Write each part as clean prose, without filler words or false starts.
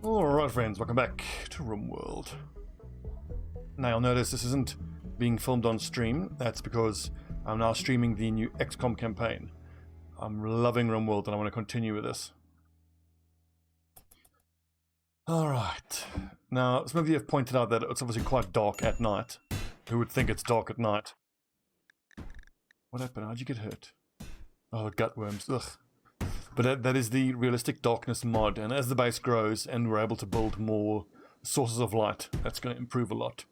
Alright friends, welcome back to Rimworld. Now you'll notice this isn't being filmed on stream. That's because I'm now streaming the new XCOM campaign. I'm loving Rimworld and I want to continue with this. Alright. Now, some of you have pointed out that it's obviously quite dark at night. Who would think it's dark at night? What happened? How'd you get hurt? Oh, gutworms. Ugh. But that is the realistic darkness mod, and as the base grows and we're able to build more sources of light, that's going to improve a lot.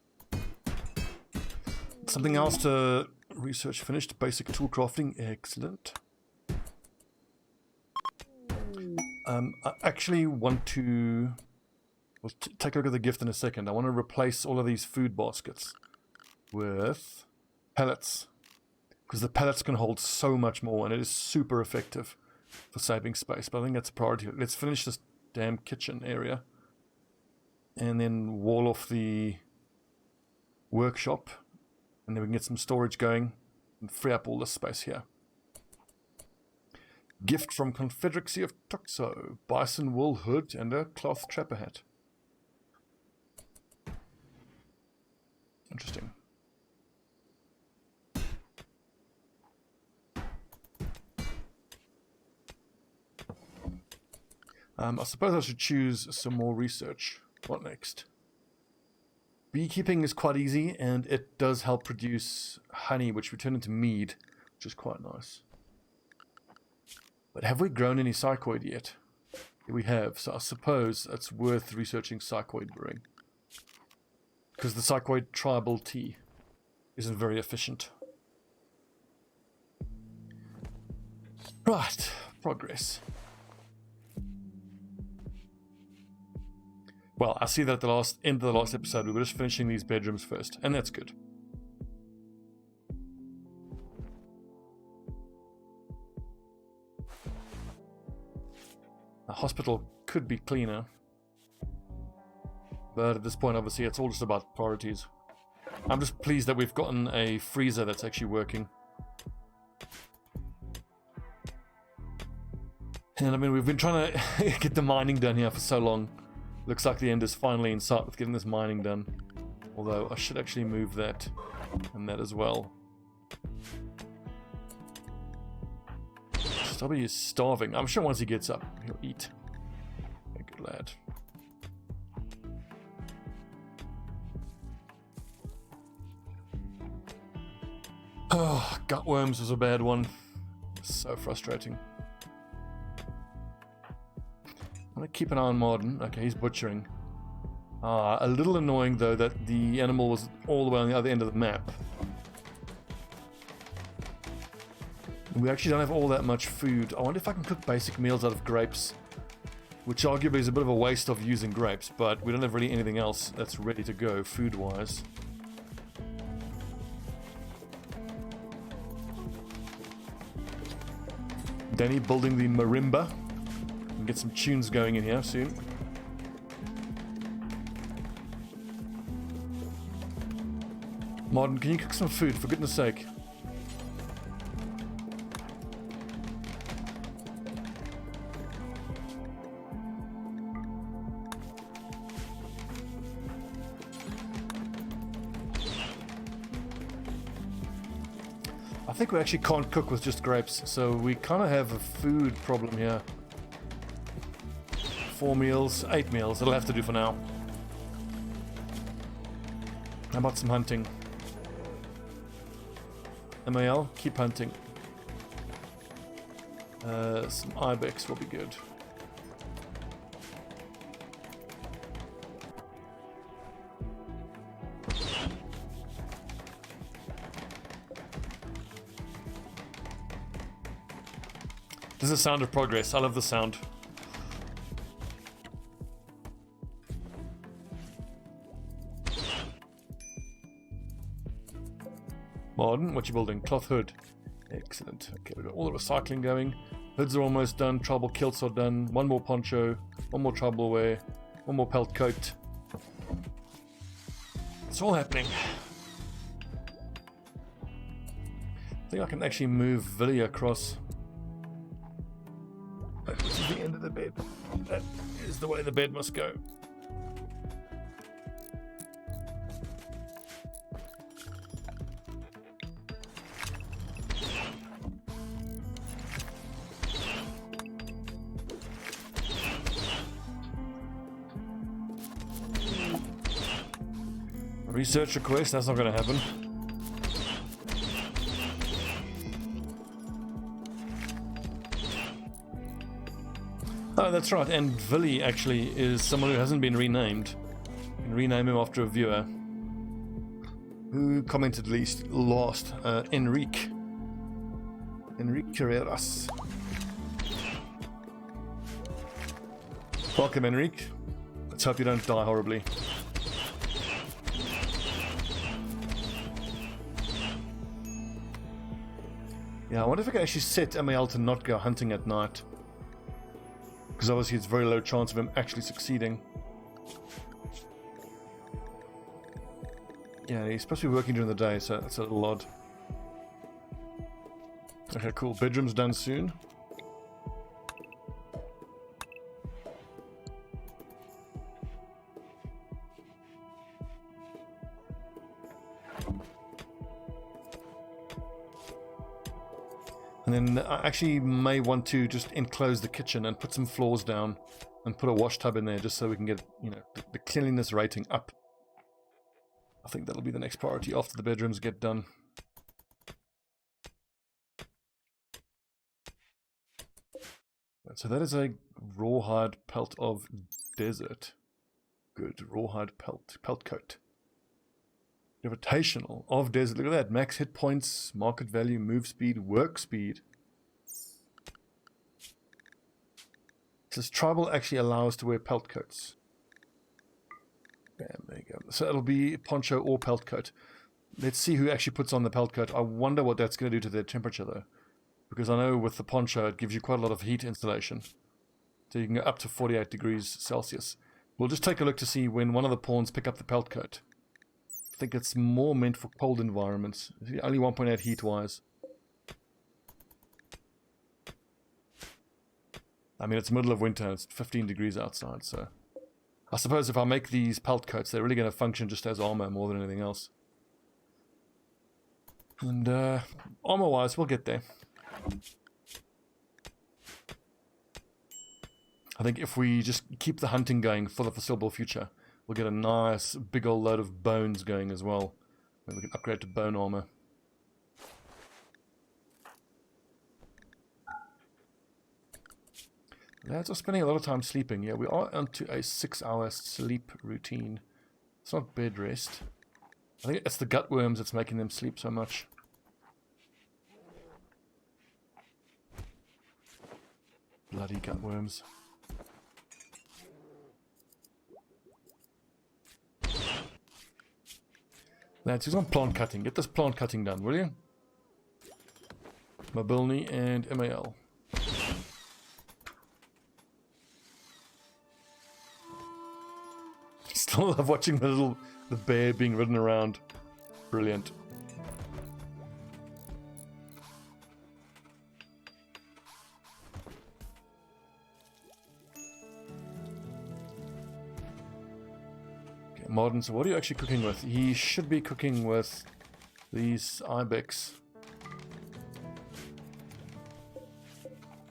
Something else to research finished. Basic tool crafting. Excellent. I actually want to... We'll take a look at the gift in a second. I want to replace all of these food baskets with pellets, because the pellets can hold so much more and it is super effective for saving space. But I think that's a priority. Let's finish this damn kitchen area and then wall off the workshop, and then we can get some storage going and free up all this space here. Gift from Confederacy of Toxo. Bison wool hood and a cloth trapper hat. Interesting. I suppose I should choose some more research. What next? Beekeeping is quite easy, and it does help produce honey, which we turn into mead, which is quite nice. But have we grown any psychoid yet? We have, so I suppose it's worth researching psychoid brewing, because the psychoid tribal tea isn't very efficient. Right, progress. Well, I see that at the end of the last episode we were just finishing these bedrooms first, and that's good. The hospital could be cleaner, but at this point obviously it's all just about priorities. I'm just pleased that we've gotten a freezer that's actually working. And I mean, we've been trying to get the mining done here for so long. Looks like the end is finally in sight with getting this mining done. Although I should actually move that and that as well. Stobbie is starving. I'm sure once he gets up, he'll eat. A good lad. Oh, gutworms was a bad one. So frustrating. I'm going to keep an eye on Martin. Okay, he's butchering. A little annoying though that the animal was all the way on the other end of the map. We actually don't have all that much food. I wonder if I can cook basic meals out of grapes, which arguably is a bit of a waste of using grapes, but we don't have really anything else that's ready to go food-wise. Danny building the marimba. Get some tunes going in here soon. Martin, can you cook some food, for goodness sake? I think we actually can't cook with just grapes, so we kind of have a food problem here. 4 meals, 8 meals, it'll have to do for now. How about some hunting? MAL, keep hunting. Some ibex will be good. This is the sound of progress. I love the sound. Martin, what you building? Cloth hood. Excellent. Okay, we've got all the recycling going. Hoods are almost done. Tribal kilts are done. One more poncho. One more tribal wear. One more pelt coat. It's all happening. I think I can actually move Villy across. Let's is the end of the bed. That is the way the bed must go. Research request, that's not going to happen. Oh, that's right, and Villy actually is someone who hasn't been renamed. You can rename him after a viewer who commented last, Enrique Carreras. Welcome, Enrique. Let's hope you don't die horribly. Yeah, I wonder if I can actually set MAL to not go hunting at night. Because obviously it's very low chance of him actually succeeding. Yeah, he's supposed to be working during the day, so that's a little odd. Okay, cool. Bedroom's done soon. And then I actually may want to just enclose the kitchen and put some floors down and put a wash tub in there just so we can get, you know, the cleanliness rating up. I think that'll be the next priority after the bedrooms get done. So that is a rawhide pelt of desert. Good, rawhide pelt coat. Gravitational of desert. Look at that. Max hit points, market value, move speed, work speed. Says tribal actually allow us to wear pelt coats. Bam, there you go. So it'll be poncho or pelt coat. Let's see who actually puts on the pelt coat. I wonder what that's going to do to their temperature though. Because I know with the poncho it gives you quite a lot of heat installation. So you can go up to 48 degrees Celsius. We'll just take a look to see when one of the pawns pick up the pelt coat. I think it's more meant for cold environments. Only 1.8 heat-wise. I mean, it's middle of winter. It's 15 degrees outside, so... I suppose if I make these pelt coats, they're really going to function just as armor more than anything else. And, armor-wise, we'll get there. I think if we just keep the hunting going for the foreseeable future, we'll get a nice big old load of bones going as well. And we can upgrade to bone armor. Lads are spending a lot of time sleeping. Yeah, we are onto a 6-hour sleep routine. It's not bed rest. I think it's the gut worms that's making them sleep so much. Bloody gut worms. Lads, who's on plant cutting? Get this plant cutting done, will you? Mobilny and MAL. Still love watching the bear being ridden around. Brilliant. Modern, so what are you actually cooking with? He should be cooking with these ibex.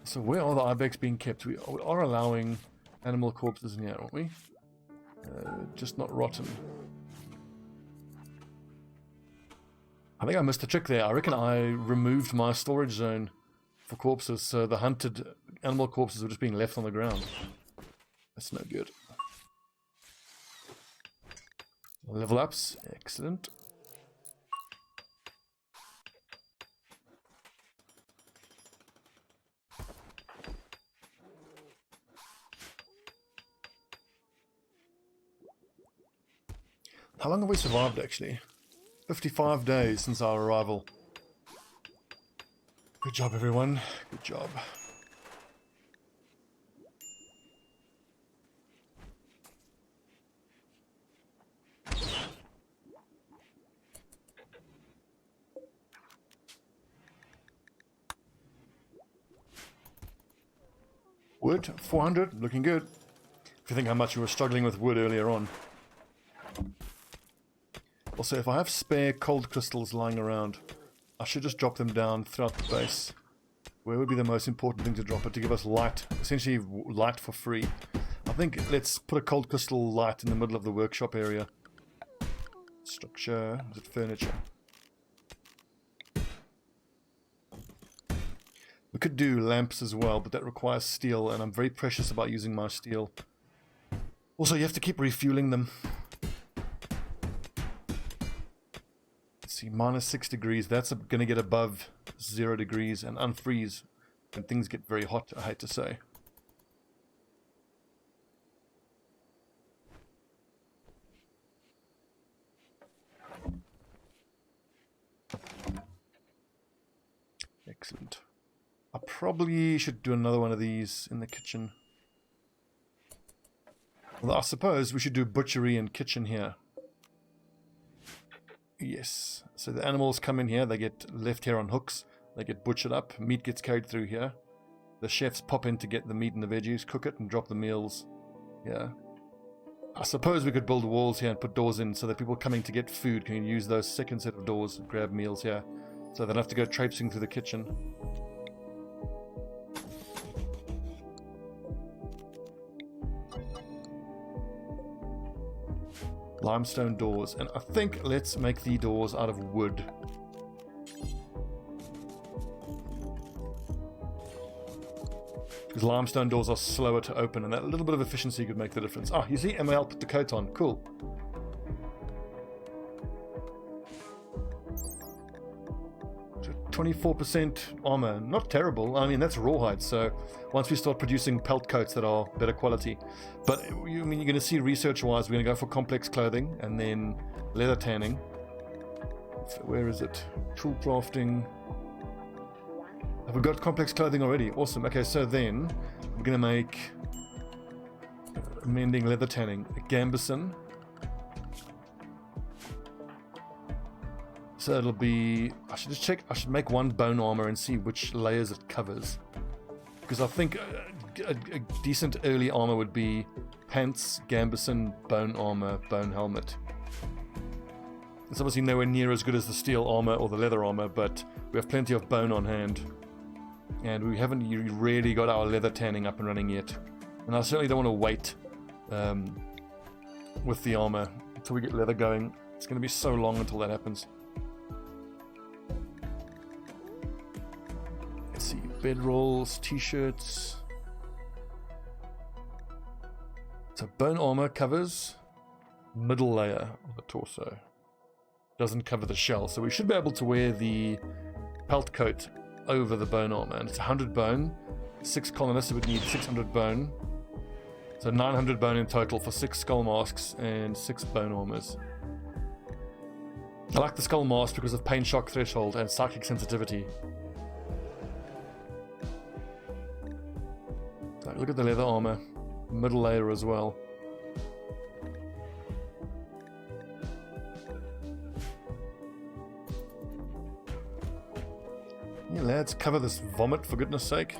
So where are the ibex being kept? We are allowing animal corpses in here, aren't we? Just not rotten. I think I missed a trick there. I reckon I removed my storage zone for corpses, so the hunted animal corpses were just being left on the ground. That's no good. Level ups, excellent. How long have we survived actually? 55 days since our arrival. Good job everyone, good job. Wood, 400, looking good. If you think how much we were struggling with wood earlier on. Also, if I have spare cold crystals lying around, I should just drop them down throughout the base. Where would be the most important thing to drop it? To give us light, essentially light for free. I think let's put a cold crystal light in the middle of the workshop area. Structure, is it furniture? We could do lamps as well, but that requires steel, and I'm very precious about using my steel. Also, you have to keep refueling them. Let's see, -6 degrees. That's going to get above 0 degrees and unfreeze when things get very hot, I hate to say. Excellent. I probably should do another one of these in the kitchen. Well, I suppose we should do butchery and kitchen here. Yes. So the animals come in here, they get left here on hooks, they get butchered up, meat gets carried through here. The chefs pop in to get the meat and the veggies, cook it and drop the meals. Yeah. I suppose we could build walls here and put doors in so that people coming to get food can use those second set of doors and grab meals here. So they don't have to go traipsing through the kitchen. Limestone doors, and I think let's make the doors out of wood. Because limestone doors are slower to open, and that little bit of efficiency could make the difference. Ah, you see, ML put the coat on. Cool. So 24% armor, not terrible. I mean, that's rawhide, so once we start producing pelt coats that are better quality. But I mean, you're going to see research-wise, we're going to go for complex clothing and then leather tanning. So where is it? Tool crafting. Have we got complex clothing already? Awesome. Okay, so then we're going to make mending, leather tanning, a gambeson. So it'll be, I should just check, I should make one bone armor and see which layers it covers. Because I think a decent early armor would be pants, gambeson, bone armor, bone helmet. It's obviously nowhere near as good as the steel armor or the leather armor, but we have plenty of bone on hand. And we haven't really got our leather tanning up and running yet. And I certainly don't want to wait with the armor until we get leather going. It's going to be so long until that happens. Let's see, bedrolls, t-shirts. So bone armor covers middle layer of the torso. Doesn't cover the shell, so we should be able to wear the pelt coat over the bone armor. And it's 100 bone, 6 colonists, so we need 600 bone. So 900 bone in total for 6 skull masks and 6 bone armors. I like the skull mask because of pain shock threshold and psychic sensitivity. So look at the leather armor, middle layer as well. Yeah, lads, cover this vomit for goodness sake.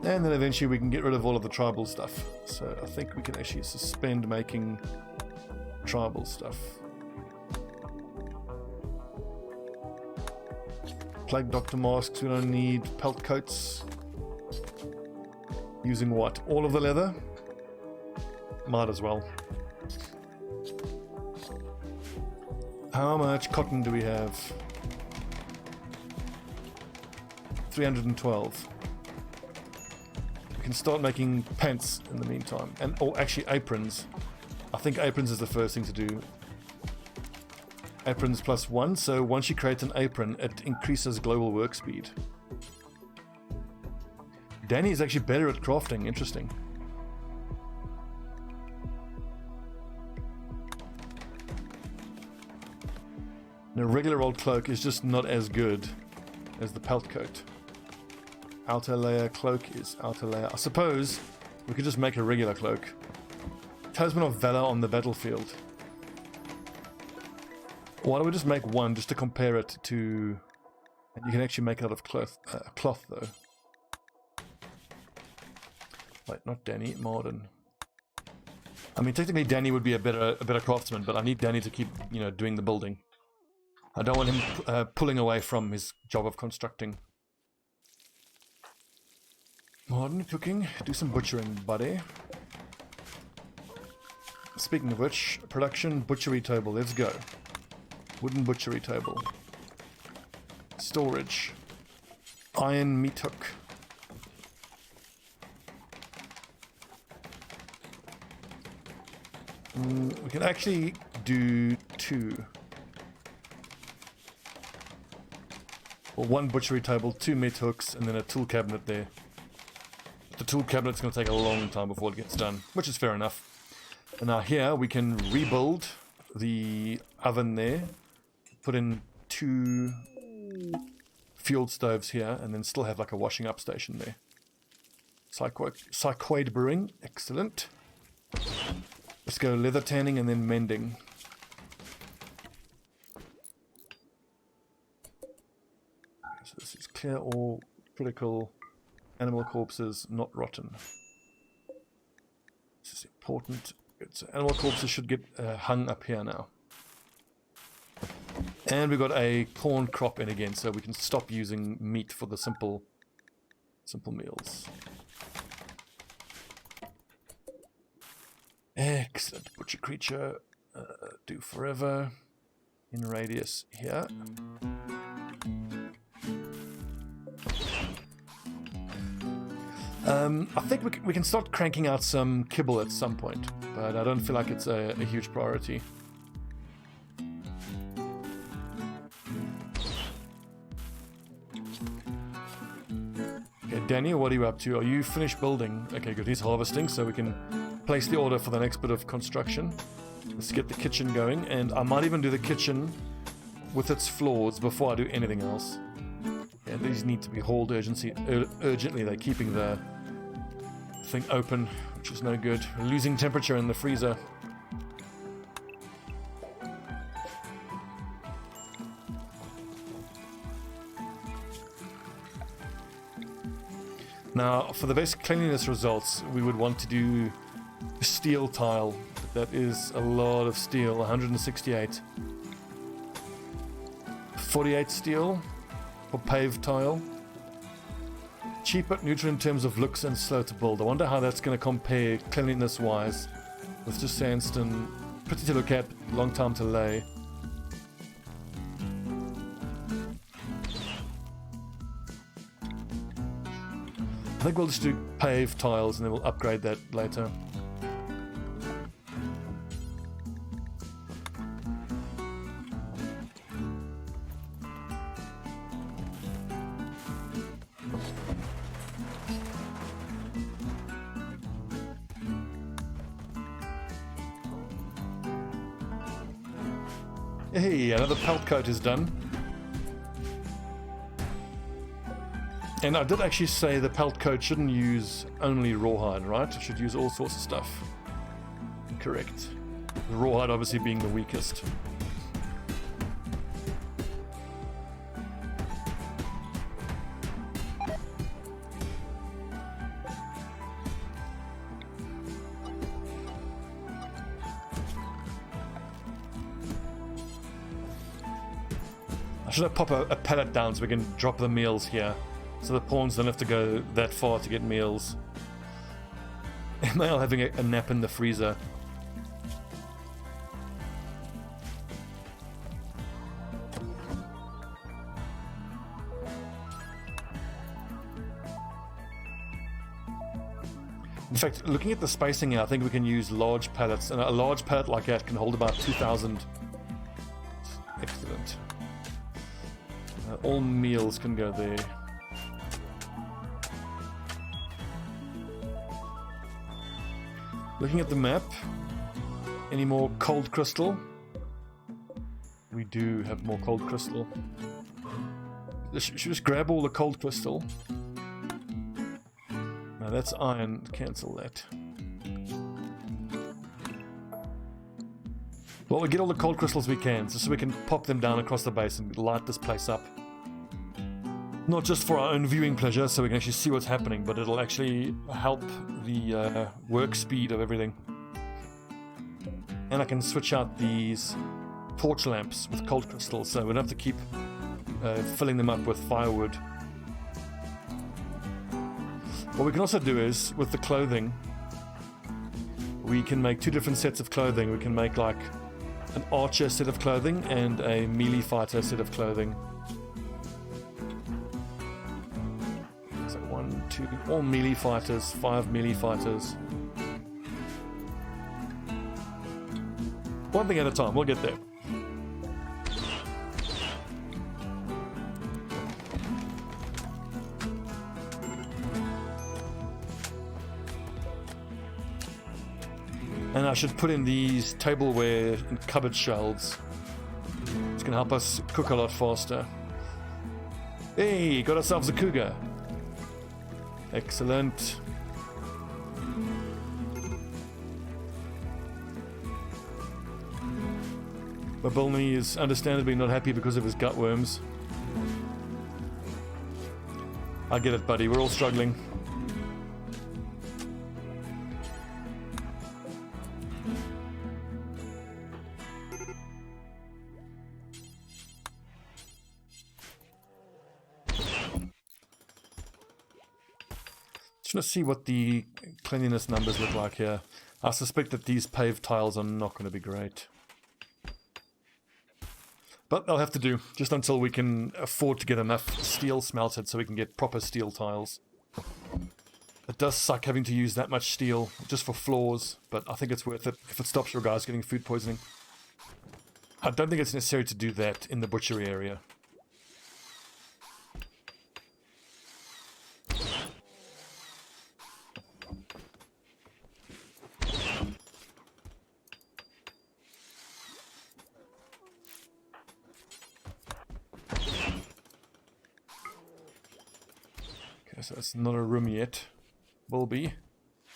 And then eventually we can get rid of all of the tribal stuff. So I think we can actually suspend making tribal stuff. Plague doctor masks, we don't need. Pelt coats. Using what? All of the leather? Might as well. How much cotton do we have? 312. We can start making pants in the meantime. Or actually aprons. I think aprons is the first thing to do. Aprons +1, so once you create an apron, it increases global work speed. Danny is actually better at crafting, interesting. And a regular old cloak is just not as good as the pelt coat. Outer layer cloak is outer layer. I suppose we could just make a regular cloak. Talisman of Valor on the battlefield. Why don't we just make one just to compare it to And you can actually make it out of cloth though. Wait, not Danny, Marden. I mean, technically Danny would be a better craftsman, but I need Danny to keep, you know, doing the building. I don't want him pulling away from his job of constructing. Marden, cooking. Do some butchering, buddy. Speaking of which, production, butchery table, let's go. Wooden butchery table. Storage. Iron meat hook. We can actually do 2. Or 1 butchery table, 2 meat hooks, and then a tool cabinet there. The tool cabinet's going to take a long time before it gets done, which is fair enough. And now here we can rebuild the oven there, put in 2 fuel stoves here, and then still have like a washing up station there. Psychoid brewing, excellent. Let's go leather tanning and then mending. So this is clear all critical animal corpses, not rotten. This is important. So animal corpses should get hung up here now. And we've got a corn crop in again, so we can stop using meat for the simple meals. Excellent. Butcher creature. Do forever. In radius here. I think we can start cranking out some kibble at some point, but I don't feel like it's a huge priority. Okay, Danny, what are you up to? Are you finished building? Okay, good. He's harvesting, so we can place the order for the next bit of construction. Let's get the kitchen going, and I might even do the kitchen with its floors before I do anything else. Yeah, these need to be hauled urgently. They're keeping the thing open, which is no good. We're losing temperature in the freezer. Now, for the best cleanliness results, we would want to do steel tile. That is a lot of steel, 168. 48 steel for paved tile. Cheap but neutral in terms of looks and slow to build. I wonder how that's going to compare cleanliness-wise with just sandstone. Pretty to look at, long time to lay. I think we'll just do paved tiles and then we'll upgrade that later. Hey, another pelt coat is done. And I did actually say the pelt coat shouldn't use only rawhide, right? It should use all sorts of stuff. Correct. Rawhide obviously being the weakest. I should have popped a pallet down so we can drop the meals here. So the pawns don't have to go that far to get meals. Am I having a nap in the freezer? In fact, looking at the spacing here, I think we can use large pallets. And a large pallet like that can hold about 2,000. Excellent. All meals can go there. Looking at the map, any more cold crystal? We do have more cold crystal. Should we just grab all the cold crystal? No, that's iron. Cancel that. Well, we get all the cold crystals we can, just so we can pop them down across the base and light this place up. Not just for our own viewing pleasure, so we can actually see what's happening, but it'll actually help the work speed of everything. And I can switch out these torch lamps with cold crystals, so we don't have to keep filling them up with firewood. What we can also do is, with the clothing, we can make 2 different sets of clothing. We can make like an archer set of clothing and a melee fighter set of clothing. So 1, 2, all melee fighters, 5 melee fighters. One thing at a time, we'll get there. And I should put in these tableware and cupboard shelves. It's going to help us cook a lot faster. Hey, got ourselves a cougar. Excellent. Babilny is understandably not happy because of his gutworms. I get it, buddy. We're all struggling. Just want to see what the cleanliness numbers look like here. I suspect that these paved tiles are not going to be great. But they'll have to do, just until we can afford to get enough steel smelted so we can get proper steel tiles. It does suck having to use that much steel just for floors, but I think it's worth it if it stops your guys getting food poisoning. I don't think it's necessary to do that in the butchery area. So it's not a room yet. Will be.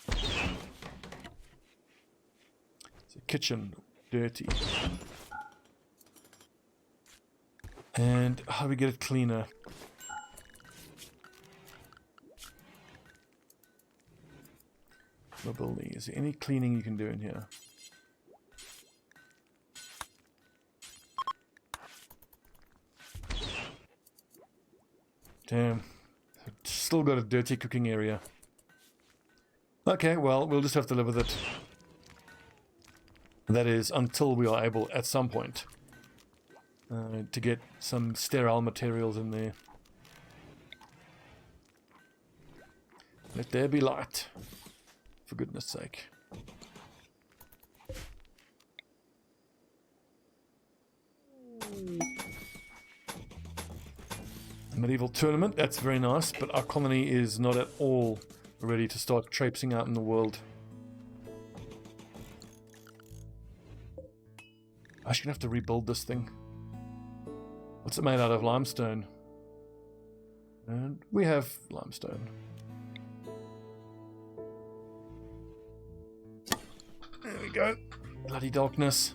It's a kitchen. Dirty. And how do we get it cleaner? Mobility. Is there any cleaning you can do in here? Damn. Still got a dirty cooking area. Okay, well, we'll just have to live with it. That is, until we are able, at some point, to get some sterile materials in there. Let there be light. For goodness sake. Medieval tournament, that's very nice, but our colony is not at all ready to start traipsing out in the world. I'm actually gonna have to rebuild this thing. What's it made out of? Limestone. And we have limestone. There we go. Bloody darkness.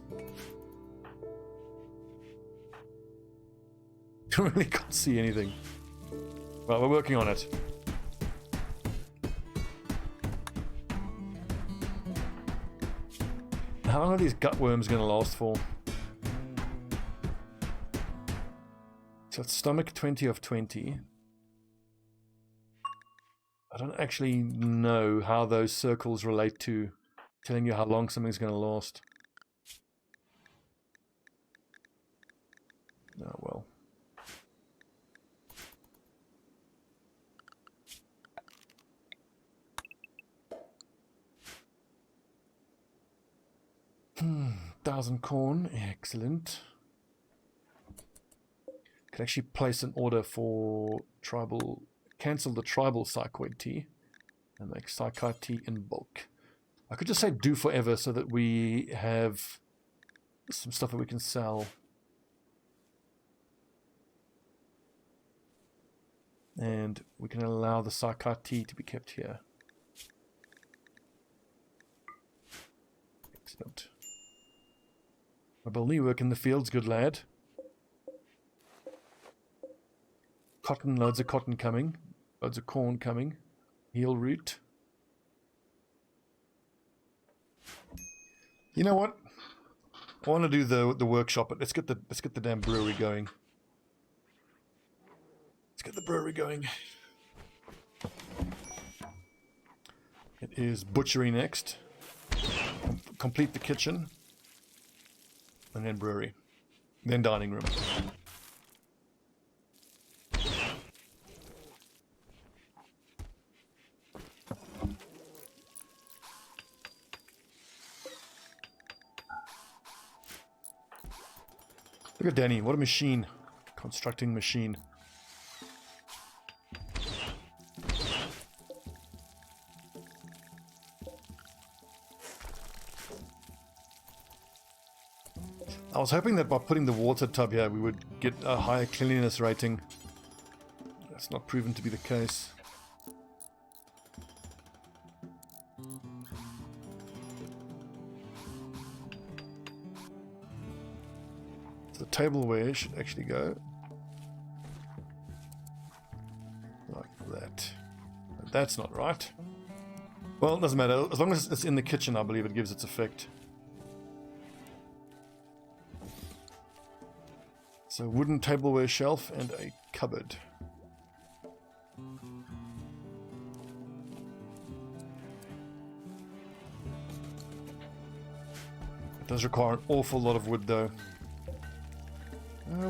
Really can't see anything. Well, we're working on it. How long are these gutworms going to last for? So it's stomach 20 of 20. I don't actually know how those circles relate to telling you how long something's going to last. Oh well. Hmm, 1,000 corn, excellent. Could actually place an order for tribal, cancel the tribal psychoid tea and make psychoid tea in bulk. I could just say do forever so that we have some stuff that we can sell. And we can allow the psychoid tea to be kept here. Excellent. I believe work in the fields, good lad. Cotton, loads of cotton coming. Loads of corn coming. Heel root. You know what? I want to do the workshop, but let's get the damn brewery going. Let's get the brewery going. It is butchery next. Complete the kitchen. And then brewery. Then dining room. Look at Danny, what a machine. Constructing machine. I was hoping that by putting the water tub here we would get a higher cleanliness rating. That's not proven to be the case. So the tableware should actually go like that. That's not right. Well, it doesn't matter. As long as it's in the kitchen, I believe it gives its effect. So wooden tableware shelf and a cupboard. It does require an awful lot of wood though.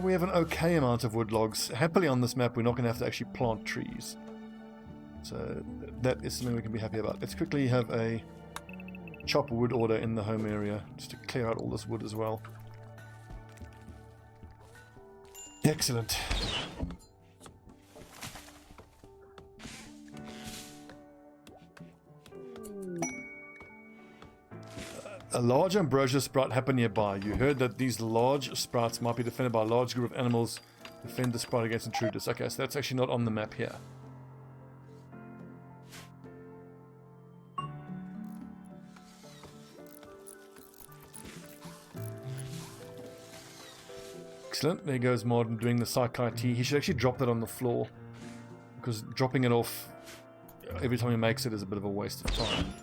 We have an okay amount of wood logs. Happily on this map we're not going to have to actually plant trees. So that is something we can be happy about. Let's quickly have a chop wood order in the home area just to clear out all this wood as well. Excellent. A large ambrosia sprout happened nearby. You heard that these large sprouts might be defended by a large group of animals. Defend the sprout against intruders. Okay, so that's actually not on the map here. Excellent. There goes Martin doing the Psychi tea. He should actually drop that on the floor, because dropping it off every time he makes it is a bit of a waste of time.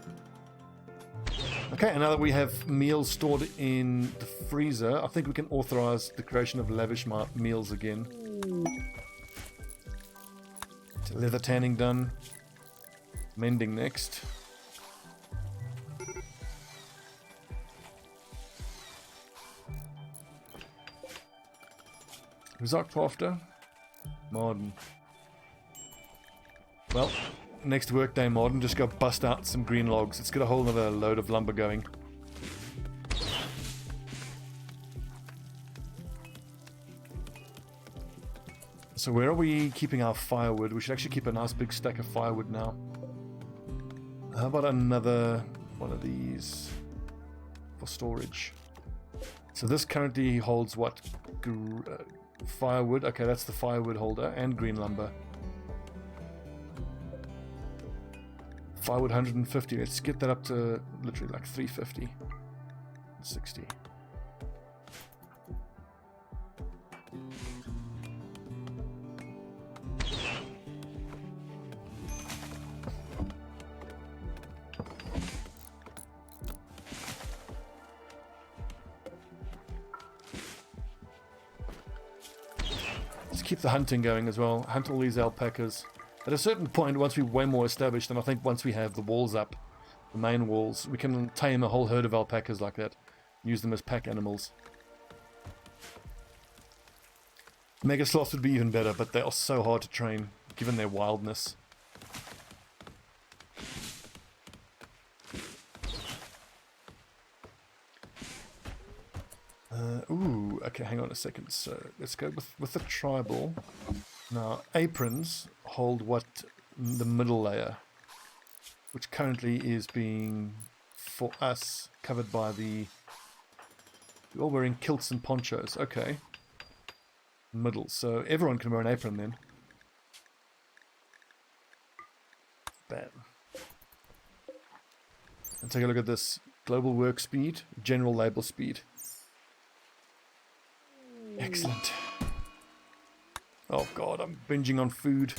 Okay, and now that we have meals stored in the freezer, I think we can authorize the creation of lavish meals again. So leather tanning done. Mending next. Who's up after? Martin. Well, next workday, Martin, just go bust out some green logs. Let's get a whole other load of lumber going. So where are we keeping our firewood? We should actually keep a nice big stack of firewood now. How about another one of these for storage? So this currently holds what? Firewood. Okay, that's the firewood holder, and green lumber. Firewood 150. Let's get that up to literally like 350. 60. Keep the hunting going as well. Hunt all these alpacas. At a certain point, once we're way more established, and I think once we have the walls up, the main walls, we can tame a whole herd of alpacas like that. Use them as pack animals. Mega sloths would be even better, but they are so hard to train, given their wildness. Ooh, okay, hang on a second. So let's go with the tribal. Now, aprons hold what? The middle layer, which currently is being, for us, covered by the... We're all wearing kilts and ponchos. Okay. Middle. So everyone can wear an apron then. Bam. And take a look at this. Global work speed, general label speed. Excellent. Oh god, I'm binging on food.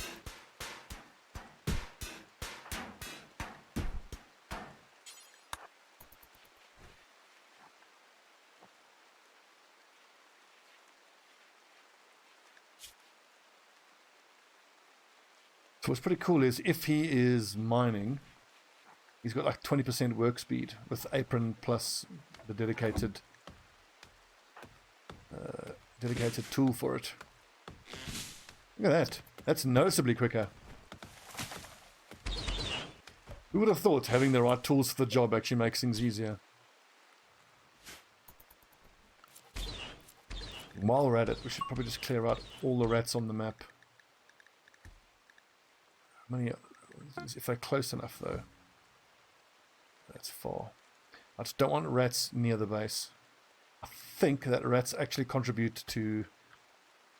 So what's pretty cool is if he is mining, he's got like 20% work speed with apron plus the dedicated tool for it. Look at that. That's noticeably quicker. Who would have thought having the right tools for the job actually makes things easier? While we're at it, we should probably just clear out all the rats on the map. How many? If they're close enough, though. That's far. I just don't want rats near the base. I think that rats actually contribute to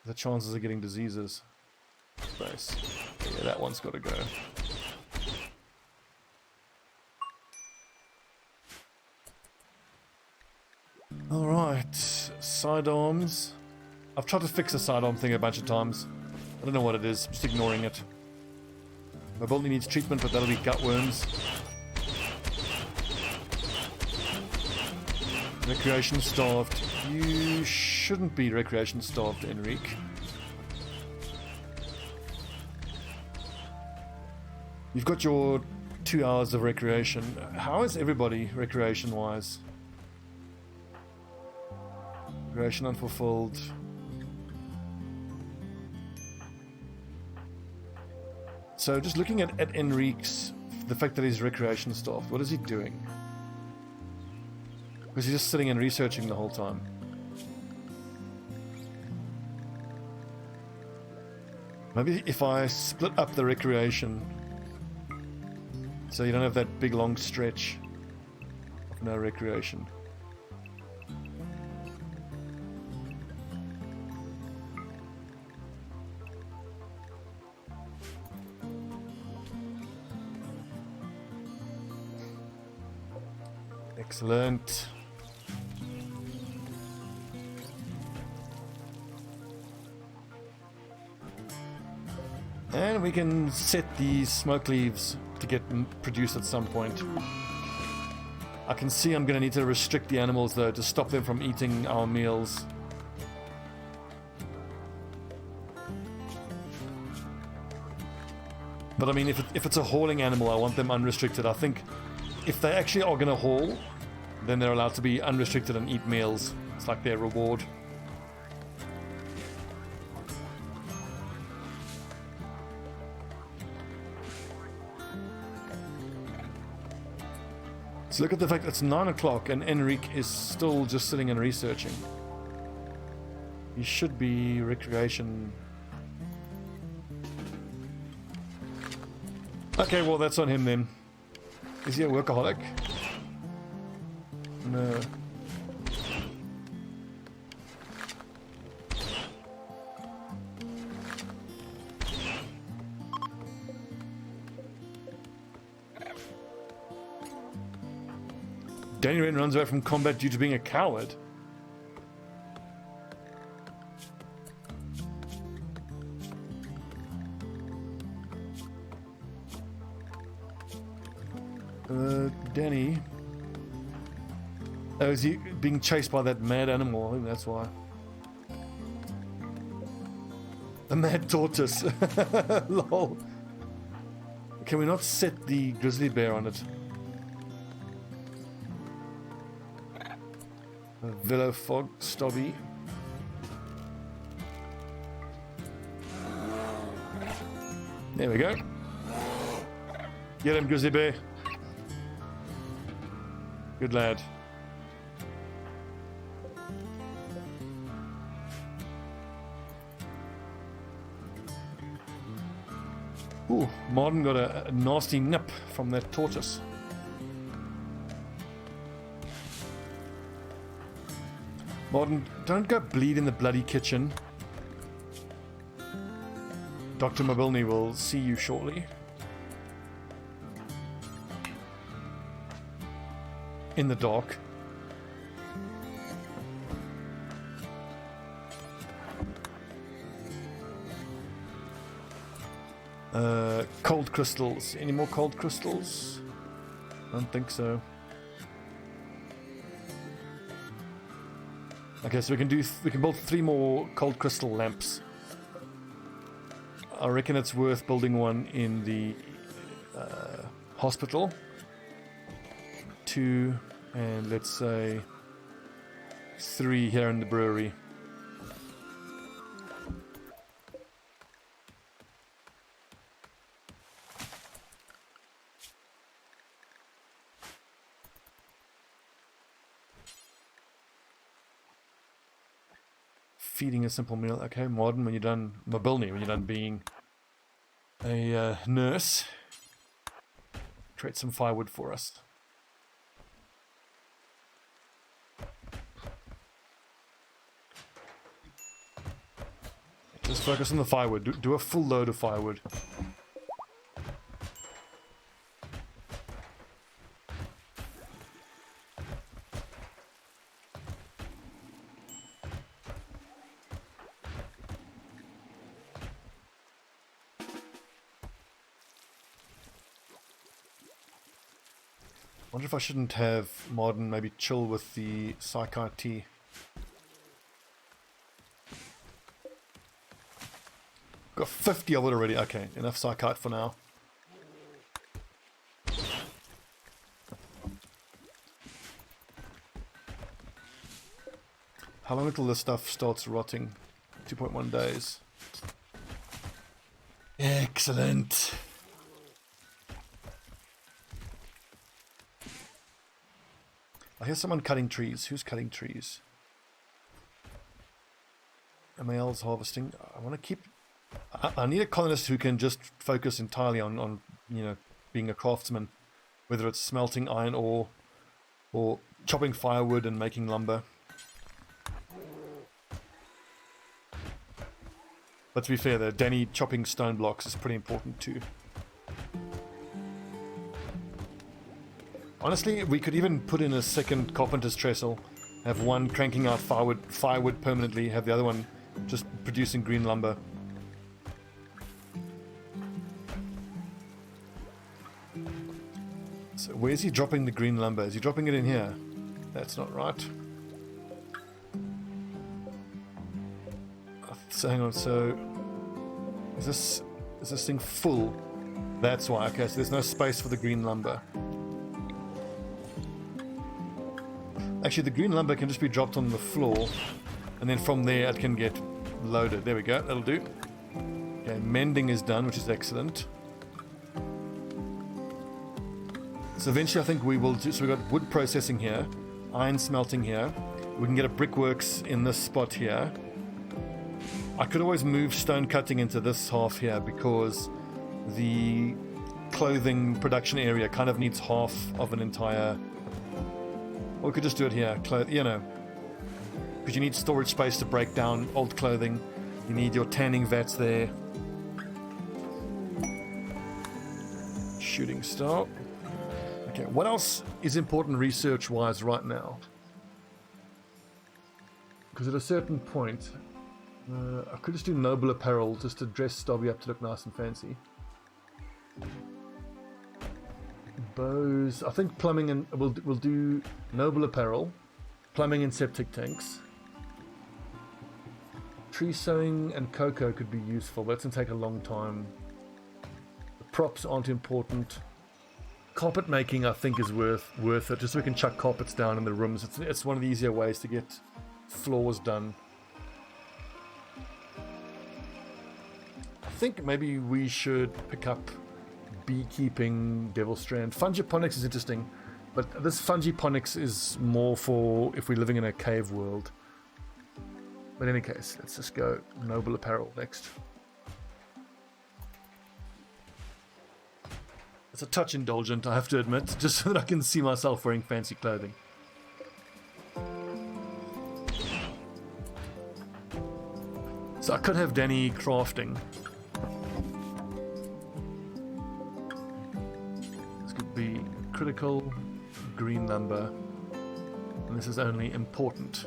the chances of getting diseases. Base. Yeah, that one's got to go. Alright, sidearms. I've tried to fix the sidearm thing a bunch of times. I don't know what it is, just ignoring it. Mobility needs treatment, but that'll be gutworms. Recreation starved. You shouldn't be recreation starved, Enrique. You've got your 2 hours of recreation. How is everybody recreation-wise? Recreation unfulfilled. So just looking at Enrique's, the fact that he's recreation staffed, what is he doing? Because he's just sitting and researching the whole time. Maybe if I split up the recreation so you don't have that big long stretch of no recreation. Excellent. And we can set these smoke leaves to get produced at some point. I can see I'm going to need to restrict the animals though to stop them from eating our meals. But I mean, if it's a hauling animal, I want them unrestricted. I think if they actually are going to haul, then they're allowed to be unrestricted and eat meals. It's like their reward. So look at the fact that it's 9 o'clock and Enrique is still just sitting and researching. He should be recreation. Okay, well that's on him then. Is he a workaholic? No. Danny Wren runs away from combat due to being a coward. Danny. Oh, is he being chased by that mad animal? I think that's why. The mad tortoise. Lol. Can we not set the grizzly bear on it? Villa Fog, Stobbie. There we go. Get him, grizzly bear. Good lad. Ooh, Martin got a nasty nip from that tortoise. Martin, don't go bleed in the bloody kitchen. Dr. Mobilny will see you shortly. In the dark. Cold crystals. Any more cold crystals? Don't think so. Okay, so we can build 3 more cold crystal lamps. I reckon it's worth building one in the hospital. 2, and let's say 3 here in the brewery. Feeding a simple meal. Okay, modern when you're done. Mobility when you're done being a nurse. Create some firewood for us. Just focus on the firewood. Do a full load of firewood. I wonder if I shouldn't have modern maybe chill with the sci-fi tea. Got 50 of it already. Okay, enough sci-fi for now. How long until this stuff starts rotting? 2.1 days. Excellent. I hear someone cutting trees. Who's cutting trees? Amal's harvesting. I want to keep... I need a colonist who can just focus entirely on you know, being a craftsman. Whether it's smelting iron ore or chopping firewood and making lumber. But to be fair though, Danny chopping stone blocks is pretty important too. Honestly, we could even put in a second carpenter's trestle, have one cranking out firewood permanently, have the other one just producing green lumber. So where's he dropping the green lumber? Is he dropping it in here? That's not right. So hang on, so is this thing full? That's why. Okay, so there's no space for the green lumber. Actually, the green lumber can just be dropped on the floor, and then from there it can get loaded. There we go, that'll do. Okay, mending is done, which is excellent. So eventually I think we will do, so we've got wood processing here, iron smelting here, we can get a brickworks in this spot here. I could always move stone cutting into this half here because the clothing production area kind of needs half of an entire... Or we could just do it here, you know, because you need storage space to break down old clothing. You need your tanning vats there. Shooting star. Okay, what else is important research-wise right now? Because at a certain point, I could just do noble apparel just to dress Stobbie up to look nice and fancy. Bows. I think plumbing and we'll do noble apparel, plumbing and septic tanks. Tree sowing and cocoa could be useful, but it's gonna take a long time. The props aren't important. Carpet making I think is worth it, just so we can chuck carpets down in the rooms. It's one of the easier ways to get floors done. I think maybe we should pick up beekeeping, devil strand. Fungiponics is interesting, but this fungiponics is more for if we're living in a cave world. But in any case, let's just go noble apparel next. It's a touch indulgent, I have to admit, just so that I can see myself wearing fancy clothing. So I could have Danny crafting. Be critical green lumber, and this is only important.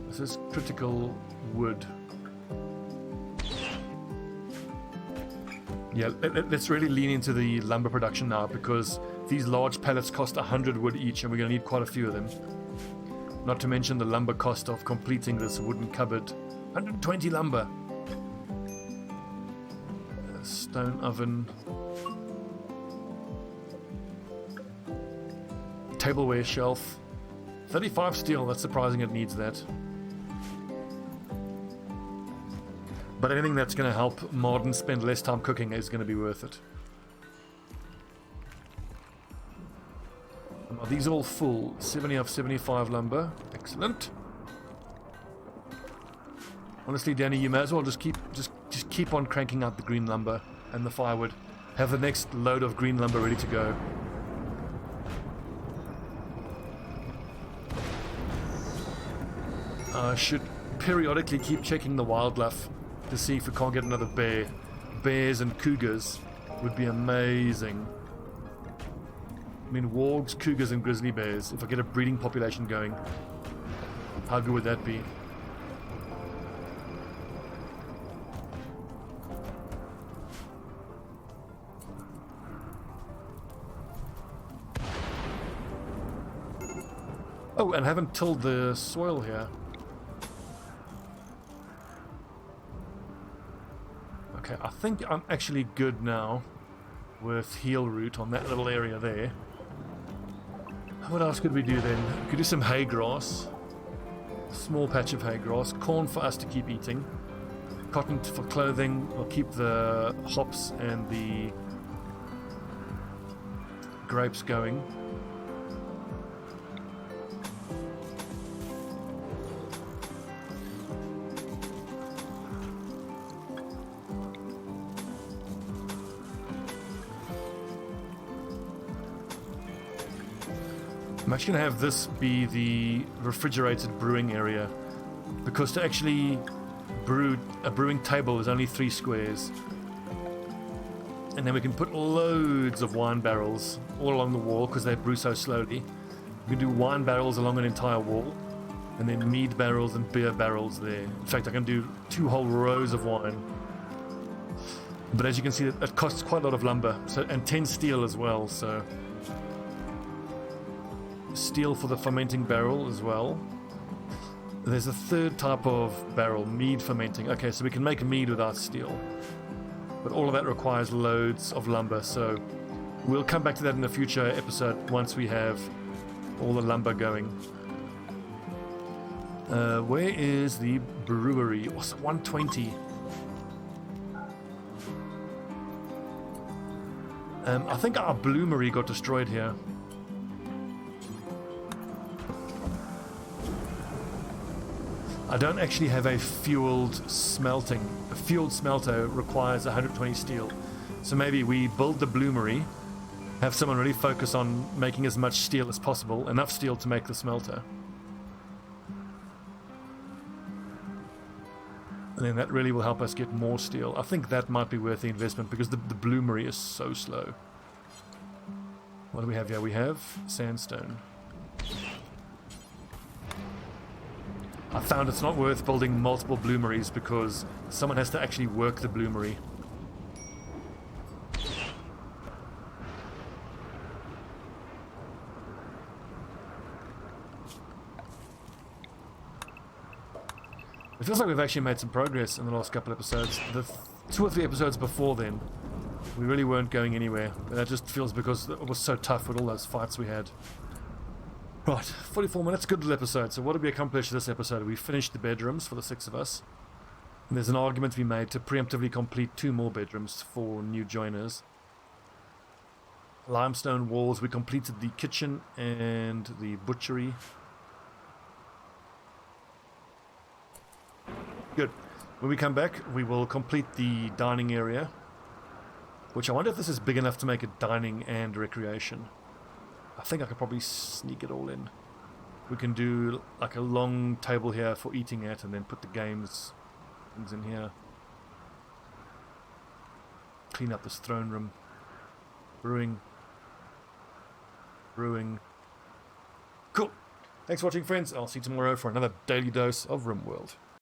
This is critical wood. Yeah, let's really lean into the lumber production now, because these large pallets cost 100 wood each, and we're going to need quite a few of them. Not to mention the lumber cost of completing this wooden cupboard. 120 lumber. Stone oven. Tableware shelf. 35 steel, that's surprising it needs that. But anything that's going to help Martin spend less time cooking is going to be worth it. Are these all full? 70 of 75 lumber. Excellent. Honestly, Danny, you may as well just keep on cranking out the green lumber and the firewood. Have the next load of green lumber ready to go. I should periodically keep checking the wildlife to see if we can't get another bear. Bears and cougars would be amazing. I mean, wargs, cougars, and grizzly bears. If I get a breeding population going, how good would that be? Oh, and I haven't tilled the soil here. Okay, I think I'm actually good now with heel root on that little area there. What else could we do then? We could do some hay grass. Small patch of hay grass. Corn for us to keep eating. Cotton for clothing. We'll keep the hops and the grapes going. I'm actually going to have this be the refrigerated brewing area, because to actually brew a brewing table is only 3 squares, and then we can put loads of wine barrels all along the wall because they brew so slowly. We can do wine barrels along an entire wall, and then mead barrels and beer barrels there. In fact, I can do 2 whole rows of wine. But as you can see, it costs quite a lot of lumber, and 10 steel as well, so steel for the fermenting barrel as well. There's a third type of barrel, mead fermenting. Okay, so we can make mead without steel, but all of that requires loads of lumber, so we'll come back to that in a future episode once we have all the lumber going. Where is the brewery? Oh, it's 120. I think our bloomery got destroyed here. I don't actually have a fueled smelting. A fueled smelter requires 120 steel. So maybe we build the bloomery, have someone really focus on making as much steel as possible, enough steel to make the smelter. And then that really will help us get more steel. I think that might be worth the investment because the bloomery is so slow. What do we have here? We have sandstone. I found it's not worth building multiple bloomeries because someone has to actually work the bloomery. It feels like we've actually made some progress in the last couple episodes. The 2 or 3 episodes before then, we really weren't going anywhere. That just feels because it was so tough with all those fights we had. Right, 44 minutes, good little episode. So what did we accomplish this episode? We finished the bedrooms for the 6 of us. And there's an argument to be made to preemptively complete 2 more bedrooms for new joiners. Limestone walls, we completed the kitchen and the butchery. Good. When we come back, we will complete the dining area, which I wonder if this is big enough to make it dining and recreation. I think I could probably sneak it all in. We can do like a long table here for eating at, and then put the games things in here. Clean up this throne room. Brewing. Cool. Thanks for watching, friends. I'll see you tomorrow for another daily dose of Rimworld.